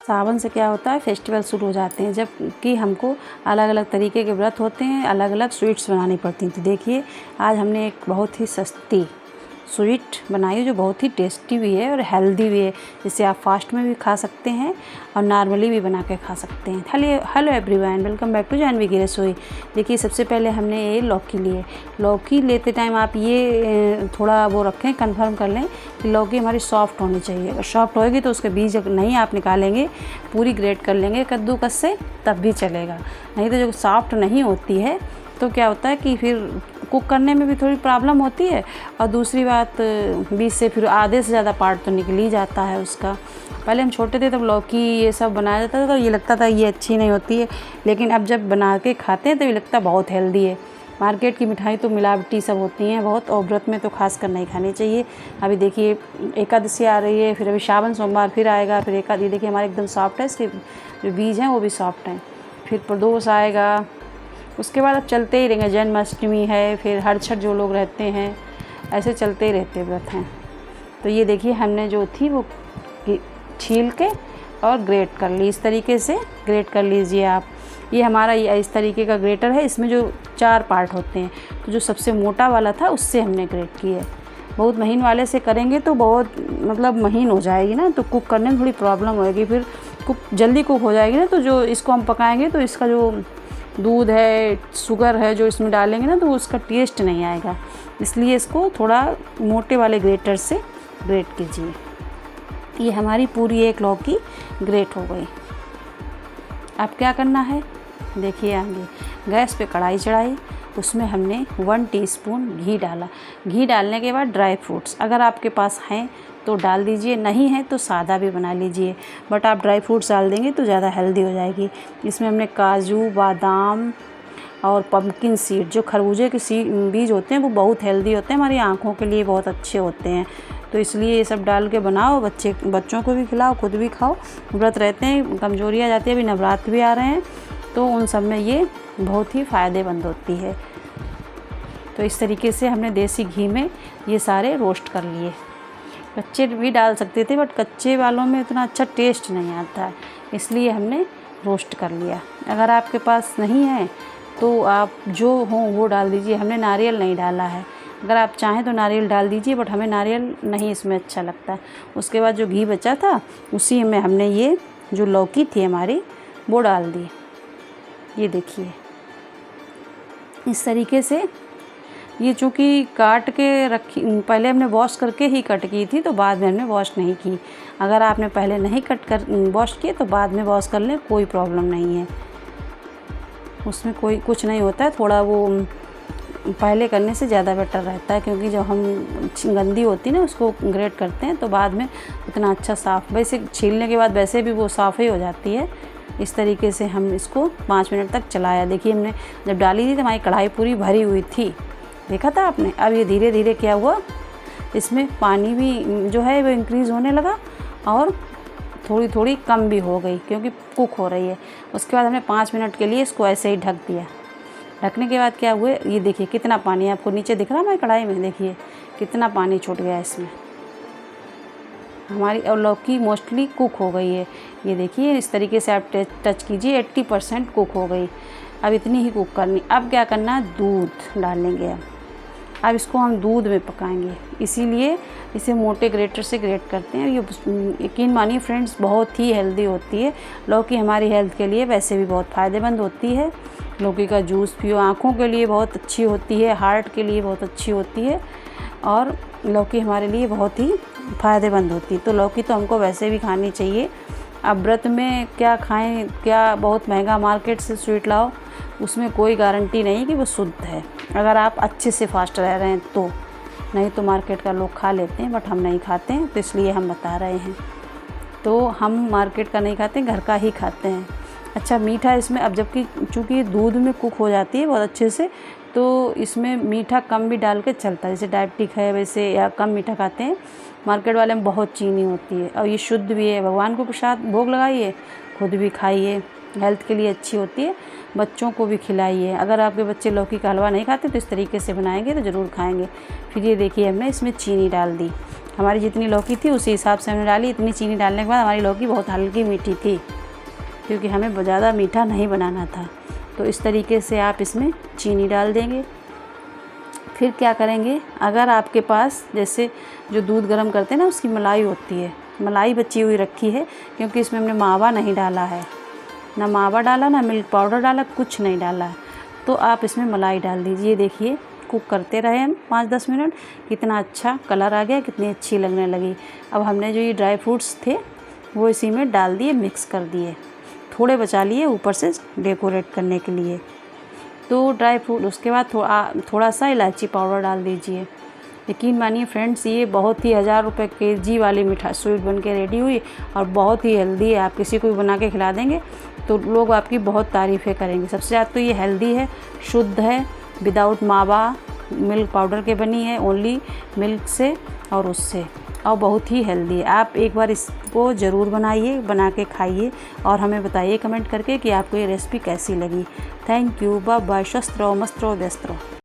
सावन से क्या होता है, फेस्टिवल शुरू हो जाते हैं, जब कि हमको अलग अलग तरीके के व्रत होते हैं, अलग अलग स्वीट्स बनानी पड़ती हैं। तो देखिए आज हमने एक बहुत ही सस्ती स्वीट बनाई जो बहुत ही टेस्टी भी है और हेल्दी भी है, जिसे आप फास्ट में भी खा सकते हैं और नॉर्मली भी बना के खा सकते हैं। Hello everyone, welcome back to Janvi की रसोई। देखिए सबसे पहले हमने ये लौकी लिए। लौकी लेते टाइम आप ये थोड़ा वो रखें, कंफर्म कर लें कि लौकी हमारी सॉफ्ट होनी चाहिए। अगर सॉफ्ट होएगी तो उसके बीज नहीं आप निकालेंगे, पूरी ग्रेट कर लेंगे कद्दूकस से, तब भी चलेगा। नहीं तो जो सॉफ्ट नहीं होती है तो क्या होता है कि फिर कुक करने में भी थोड़ी प्रॉब्लम होती है, और दूसरी बात बीच से फिर आधे से ज़्यादा पार्ट तो निकल ही जाता है उसका। पहले हम छोटे थे तब लौकी ये सब बनाया जाता था तो ये लगता था ये अच्छी नहीं होती है, लेकिन अब जब बना के खाते हैं तो ये लगता बहुत हेल्दी है। मार्केट की मिठाई तो मिलावटी सब होती हैं बहुत, और व्रत में तो खास कर नहीं खानी चाहिए। अभी देखिए एकादशी आ रही है, फिर अभी श्रावण सोमवार फिर आएगा, फिर एकादशी देखिए हमारे एकदम सॉफ्ट है, इसके जो बीज हैं वो भी सॉफ्ट हैं। फिर प्रदोष आएगा, उसके बाद अब चलते ही रहेंगे। जन्माष्टमी है, फिर हर छठ जो लोग रहते हैं, ऐसे चलते ही रहते व्रत हैं। तो ये देखिए हमने जो थी वो छील के और ग्रेट कर ली। इस तरीके से ग्रेट कर लीजिए आप। ये हमारा ये इस तरीके का ग्रेटर है, इसमें जो 4 पार्ट होते हैं, तो जो सबसे मोटा वाला था उससे हमने ग्रेट किया है। बहुत महीन वाले से करेंगे तो बहुत मतलब महीन हो जाएगी ना, तो कुक करने में थोड़ी प्रॉब्लम होएगी, फिर जल्दी कुक हो जाएगी ना। तो जो इसको हम पकाएंगे तो इसका जो दूध है, शुगर है जो इसमें डालेंगे ना, तो उसका टेस्ट नहीं आएगा। इसलिए इसको थोड़ा मोटे वाले ग्रेटर से ग्रेट कीजिए। ये हमारी पूरी एक लौकी ग्रेट हो गई। अब क्या करना है देखिए, आगे गैस पे कढ़ाई चढ़ाई, उसमें हमने 1 टीस्पून घी डाला। घी डालने के बाद ड्राई फ्रूट्स अगर आपके पास हैं तो डाल दीजिए, नहीं है तो सादा भी बना लीजिए, बट आप ड्राई फ्रूट्स डाल देंगे तो ज़्यादा हेल्दी हो जाएगी। इसमें हमने काजू, बादाम और पम्पकिन सीड, जो खरबूजे के बीज होते हैं वो बहुत हेल्दी होते हैं, हमारी आँखों के लिए बहुत अच्छे होते हैं। तो इसलिए ये सब डाल के बनाओ, बच्चों को भी खिलाओ, खुद भी खाओ। व्रत रहते हैं, कमजोरी आ जाती है, अभी नवरात्र भी आ रहे हैं, तो उन सब में ये बहुत ही फ़ायदेमंद होती है। तो इस तरीके से हमने देसी घी में ये सारे रोस्ट कर लिए। कच्चे भी डाल सकते थे, बट कच्चे वालों में उतना अच्छा टेस्ट नहीं आता है, इसलिए हमने रोस्ट कर लिया। अगर आपके पास नहीं है तो आप जो हो वो डाल दीजिए। हमने नारियल नहीं डाला है, अगर आप चाहें तो नारियल डाल दीजिए, बट हमें नारियल नहीं इसमें अच्छा लगता है। उसके बाद जो घी बचा था उसी में हमने ये जो लौकी थी हमारी वो डाल दी। ये देखिए इस तरीके से। ये चूँकि काट के रखी, पहले हमने वॉश करके ही कट की थी, तो बाद में हमने वॉश नहीं की। अगर आपने पहले नहीं कट कर वॉश किए तो बाद में वॉश कर लें, कोई प्रॉब्लम नहीं है, उसमें कोई कुछ नहीं होता है। थोड़ा वो पहले करने से ज़्यादा बेटर रहता है, क्योंकि जब हम गंदी होती ना उसको ग्रेट करते हैं तो बाद में उतना अच्छा साफ़, वैसे छीलने के बाद वैसे भी वो साफ़ ही हो जाती है। इस तरीके से हम इसको 5 मिनट तक चलाया। देखिए हमने जब डाली थी तो हमारी कढ़ाई पूरी भरी हुई थी, देखा था आपने। अब ये धीरे धीरे क्या हुआ, इसमें पानी भी जो है वो इंक्रीज़ होने लगा और थोड़ी थोड़ी कम भी हो गई, क्योंकि कुक हो रही है। उसके बाद हमने 5 मिनट के लिए इसको ऐसे ही ढक दिया। ढकने के बाद क्या हुए, ये देखिए कितना पानी आपको नीचे दिख रहा है हमारी कढ़ाई में, देखिए कितना पानी छूट गया इसमें हमारी, और लौकी मोस्टली कुक हो गई है। ये देखिए इस तरीके से आप टच कीजिए, 80% कुक हो गई। अब इतनी ही कुक करनी। अब क्या करना, दूध डालेंगे। अब इसको हम दूध में पकाएंगे, इसीलिए इसे मोटे ग्रेटर से ग्रेट करते हैं। ये यकीन मानिए फ्रेंड्स बहुत ही हेल्दी होती है। लौकी हमारी हेल्थ के लिए वैसे भी बहुत फ़ायदेमंद होती है। लौकी का जूस पियो, आँखों के लिए बहुत अच्छी होती है, हार्ट के लिए बहुत अच्छी होती है, और लौकी हमारे लिए बहुत ही फ़ायदेमंद होती है। तो लौकी तो हमको वैसे भी खानी चाहिए। अब व्रत में क्या खाएं, क्या बहुत महंगा मार्केट से स्वीट लाओ, उसमें कोई गारंटी नहीं कि वो शुद्ध है, अगर आप अच्छे से फास्ट रह रहे हैं तो। नहीं तो मार्केट का लोग खा लेते हैं, बट हम नहीं खाते हैं, तो इसलिए हम बता रहे हैं। तो हम मार्केट का नहीं खाते, घर का ही खाते हैं। अच्छा मीठा इसमें, अब जबकि चूँकि दूध में कुक हो जाती है बहुत अच्छे से, तो इसमें मीठा कम भी डाल के चलता है। जैसे डायबिटिक है वैसे, या कम मीठा खाते हैं, मार्केट वाले में बहुत चीनी होती है, और ये शुद्ध भी है। भगवान को प्रसाद भोग लगाइए, खुद भी खाइए, हेल्थ के लिए अच्छी होती है। बच्चों को भी खिलाइए। अगर आपके बच्चे लौकी का हलवा नहीं खाते तो इस तरीके से बनाएंगे तो ज़रूर खाएंगे। फिर ये देखिए हमने इसमें चीनी डाल दी। हमारी जितनी लौकी थी उसी हिसाब से हमने डाली। इतनी चीनी डालने के बाद हमारी लौकी बहुत हल्की मीठी थी, क्योंकि हमें ज़्यादा मीठा नहीं बनाना था। तो इस तरीके से आप इसमें चीनी डाल देंगे। फिर क्या करेंगे, अगर आपके पास जैसे जो दूध गर्म करते हैं ना उसकी मलाई होती है, मलाई बची हुई रखी है, क्योंकि इसमें हमने मावा नहीं डाला है, ना मावा डाला ना मिल्क पाउडर डाला, कुछ नहीं डाला है। तो आप इसमें मलाई डाल दीजिए। देखिए कुक करते रहे हम 5-10 मिनट, कितना अच्छा कलर आ गया, कितनी अच्छी लगने लगी। अब हमने जो ये ड्राई फ्रूट्स थे वो इसी में डाल दिए, मिक्स कर दिए, थोड़े बचा लिए ऊपर से डेकोरेट करने के लिए। तो ड्राई फ्रूट, उसके बाद थोड़ा सा इलायची पाउडर डाल दीजिए। यकीन मानिए फ्रेंड्स, ये बहुत ही 1000 रुपये केजी वाली मिठाई स्वीट बन के रेडी हुई और बहुत ही हेल्दी है। आप किसी को भी बना के खिला देंगे तो लोग आपकी बहुत तारीफ़ें करेंगे। सबसे ज़्यादा तो ये हेल्दी है, शुद्ध है, विदाउट मावा मिल्क पाउडर के बनी है, ओनली मिल्क से और उससे, और बहुत ही हेल्दी है। आप एक बार इसको ज़रूर बनाइए, बना के खाइए और हमें बताइए कमेंट करके कि आपको ये रेसिपी कैसी लगी। थैंक यू, बाय बाय, स्वस्थ रहो, मस्त रहो, व्यस्त रहो।